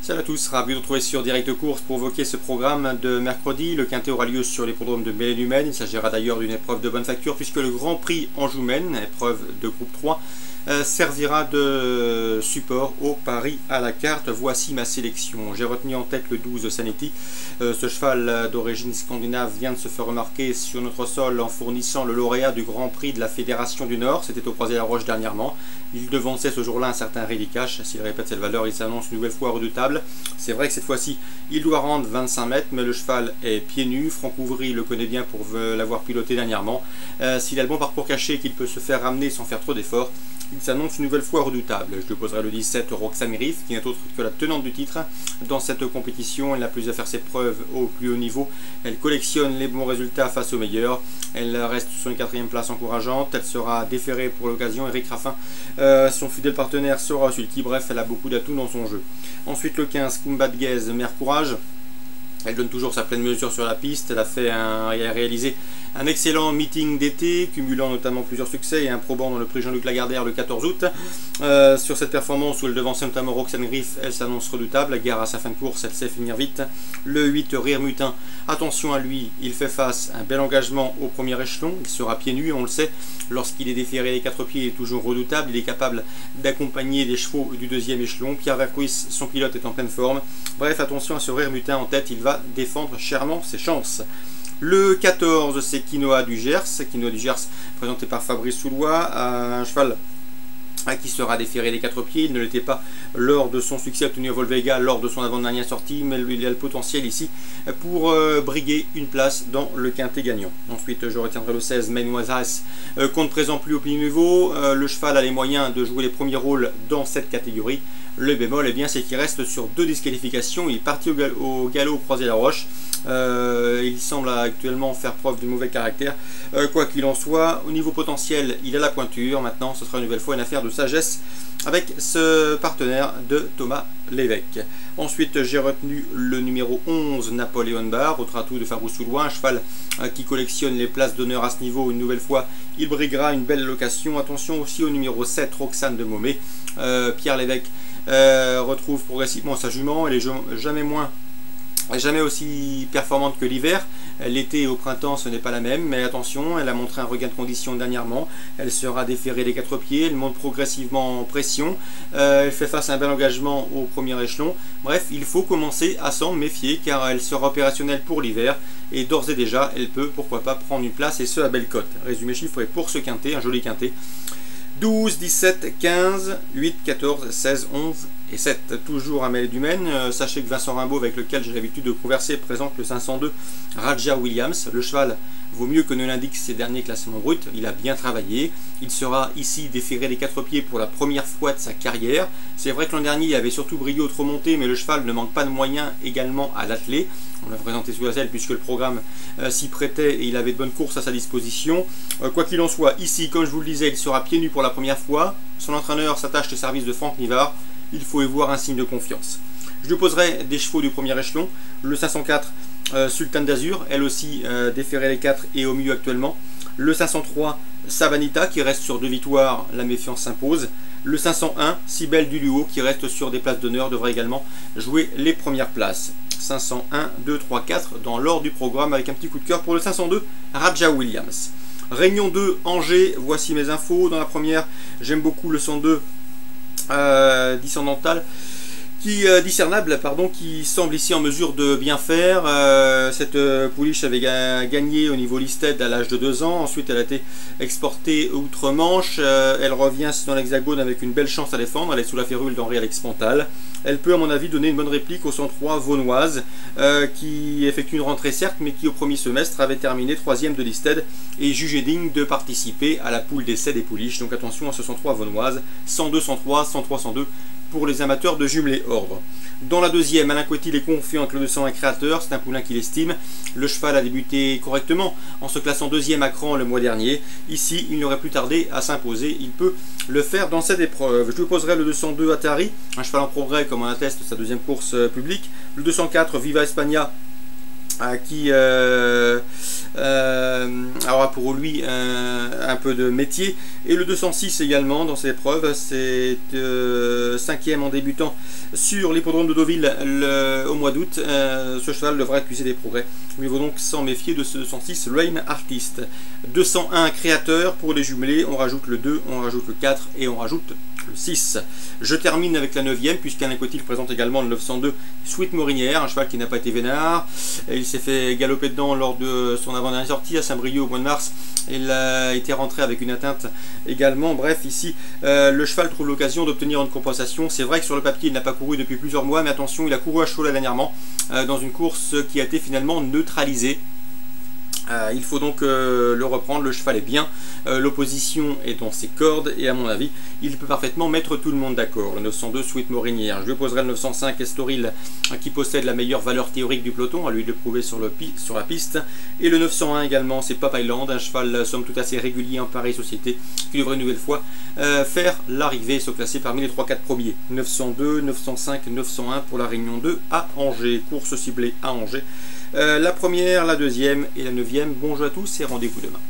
Salut à tous, ravi de vous retrouver sur Direct Course pour évoquer ce programme de mercredi. Le quintet aura lieu sur l'hippodrome de Belle-et-Humaine. Il s'agira d'ailleurs d'une épreuve de bonne facture puisque le Grand Prix Anjoumen, épreuve de groupe 3, servira de support au pari à la carte. Voici ma sélection. J'ai retenu en tête le 12 Sanity. Ce cheval d'origine scandinave vient de se faire remarquer sur notre sol en fournissant le lauréat du Grand Prix de la Fédération du Nord. C'était au Croisé-la-Roche dernièrement. Il devançait ce jour-là un certain Ready Cash. S'il répète cette valeur, il s'annonce une nouvelle fois redoutable. C'est vrai que cette fois-ci, il doit rendre 25 mètres, mais le cheval est pieds nus. Franck Ouvry le connaît bien pour l'avoir piloté dernièrement. S'il a le bon parcours caché, qu'il peut se faire ramener sans faire trop d'efforts, il s'annonce une nouvelle fois redoutable. Je lui poserai le 17 Roxane Riff, qui n'est autre que la tenante du titre. Dans cette compétition, elle n'a plus à faire ses preuves au plus haut niveau. Elle collectionne les bons résultats face aux meilleurs. Elle reste sur une 4e place encourageante. Elle sera déférée pour l'occasion. Eric Raffin, son fidèle partenaire, sera sulky. Bref, elle a beaucoup d'atouts dans son jeu. Ensuite, le 15, Kumbat Gaze, Mère Courage. Elle donne toujours sa pleine mesure sur la piste. Elle a réalisé un excellent meeting d'été, cumulant notamment plusieurs succès et un probant dans le prix Jean-Luc Lagardère le 14 août. Sur cette performance où elle devance notamment Roxane Riff, elle s'annonce redoutable. La gare à sa fin de course, elle sait finir vite. Le 8 Rire Mutin, attention à lui, il fait face à un bel engagement au premier échelon. Il sera pieds nus, on le sait. Lorsqu'il est déféré les 4 pieds, il est toujours redoutable. Il est capable d'accompagner des chevaux du 2e échelon. Pierre Vercruis, son pilote, est en pleine forme. Bref, attention à ce Rire Mutin en tête, il va défendre chèrement ses chances. Le 14, c'est Quinoa du Gers. Quinoa du Gers, présenté par Fabrice Soulois, un cheval qui sera déféré des 4 pieds. Il ne l'était pas lors de son succès obtenu à Volvega lors de son avant-dernière sortie, mais il a le potentiel ici pour briguer une place dans le quintet gagnant. Ensuite, je retiendrai le 16, Mainoisas, compte présent plus au plus niveau. Le cheval a les moyens de jouer les premiers rôles dans cette catégorie. Le bémol, eh bien, c'est qu'il reste sur 2 disqualifications. Il est parti au galop Croisé-la-Roche. Il semble actuellement faire preuve de mauvais caractère. Quoi qu'il en soit, au niveau potentiel, il a la pointure. Maintenant, ce sera une nouvelle fois une affaire de sagesse avec ce partenaire de Thomas Lévesque. Ensuite, j'ai retenu le numéro 11, Napoléon Bar, autre atout de Fabrice Soulois, un cheval qui collectionne les places d'honneur à ce niveau. Une nouvelle fois, il briguera une belle location. Attention aussi au numéro 7, Roxane de Maumé. Pierre Lévesque retrouve progressivement sa jument. Elle est jamais aussi performante que l'hiver. L'été et au printemps, ce n'est pas la même, mais attention, elle a montré un regain de condition dernièrement. Elle sera déférée des 4 pieds, elle monte progressivement en pression. Elle fait face à un bel engagement au premier échelon. Bref, il faut commencer à s'en méfier car elle sera opérationnelle pour l'hiver et d'ores et déjà, elle peut, pourquoi pas, prendre une place et ce à belle cote. Résumé chiffré pour ce quintet, un joli quintet. 12, 17, 15, 8, 14, 16, 11 et 7. Toujours à Belle-et-Humaine. Sachez que Vincent Rimbaud, avec lequel j'ai l'habitude de converser, présente le 502 Raja Williams. Le cheval vaut mieux que ne l'indiquent ses derniers classements bruts. Il a bien travaillé. Il sera ici déféré des 4 pieds pour la première fois de sa carrière. C'est vrai que l'an dernier, il avait surtout brillé au trop monté, mais le cheval ne manque pas de moyens également à l'atteler. On l'a présenté sous la selle puisque le programme s'y prêtait et il avait de bonnes courses à sa disposition. Quoi qu'il en soit, ici, comme je vous le disais, il sera pieds nus pour la première fois. Son entraîneur s'attache au service de Franck Nivard. Il faut y voir un signe de confiance. Je lui poserai des chevaux du premier échelon. Le 504 Sultan d'Azur, elle aussi déférée les 4 et au milieu actuellement. Le 503 Savanita qui reste sur 2 victoires, la méfiance s'impose. Le 501 Cybèle du Luo qui reste sur des places d'honneur devrait également jouer les premières places. 501, 2, 3, 4 dans l'ordre du programme avec un petit coup de cœur pour le 502 Raja Williams. Réunion 2 Angers, voici mes infos. Dans la première, j'aime beaucoup le 102 discernable, qui semble ici en mesure de bien faire. Cette pouliche avait gagné au niveau listed à l'âge de 2 ans. Ensuite, elle a été exportée outre-Manche. Elle revient dans l'Hexagone avec une belle chance à défendre. Elle est sous la férule d'Henri Alex Pantal. Elle peut, à mon avis, donner une bonne réplique au 103 Vaunoise, qui effectue une rentrée certes, mais qui au premier semestre avait terminé 3e de listed et jugé digne de participer à la poule d'essai des pouliches. Donc attention à ce 103 Vaunoise, 102, 103, 103, 102 pour les amateurs de jumelés ordre. Dans la deuxième, Alain Couetil est confiant avec le 201 Créateur, c'est un poulain qu'il estime. Le cheval a débuté correctement en se classant 2e à Cran le mois dernier. Ici, il n'aurait plus tardé à s'imposer, il peut le faire dans cette épreuve. Je lui poserai le 202 Atari, un cheval en progrès comme en atteste sa 2e course publique. Le 204 Viva Espagna qui aura pour lui un peu de métier. Et le 206 également dans cette épreuve, c'est 5e en débutant sur l'hippodrome de Deauville au mois d'août. Ce cheval devra accuser des progrès. Il faut donc s'en méfier de ce 206 Rain Artist. 201 créateur pour les jumelés, on rajoute le 2, on rajoute le 4 et on rajoute le 6. Je termine avec la 9e, puisqu'Alain Cotil présente également le 902 Sweet Morinière, un cheval qui n'a pas été vénard. Il s'est fait galoper dedans lors de son avant-dernière sortie à Saint-Brieuc au mois de mars. Il a été rentré avec une atteinte également. Bref, ici, le cheval trouve l'occasion d'obtenir une compensation. C'est vrai que sur le papier, il n'a pas couru depuis plusieurs mois, mais attention, il a couru à chaud là dernièrement dans une course qui a été finalement neutralisée. Il faut donc le reprendre, le cheval est bien, l'opposition est dans ses cordes et à mon avis il peut parfaitement mettre tout le monde d'accord. Le 902 Sweet Morinière, je lui opposerai le 905 Estoril qui possède la meilleure valeur théorique du peloton, à lui de le prouver sur la piste, et le 901 également, c'est Pop Island, un cheval somme toute assez régulier en pareille société qui devrait une nouvelle fois faire l'arrivée et se classer parmi les 3-4 premiers. 902, 905, 901 pour la Réunion 2 à Angers, course ciblée à Angers. La première, la deuxième et la 9e. Bonjour à tous et rendez-vous demain.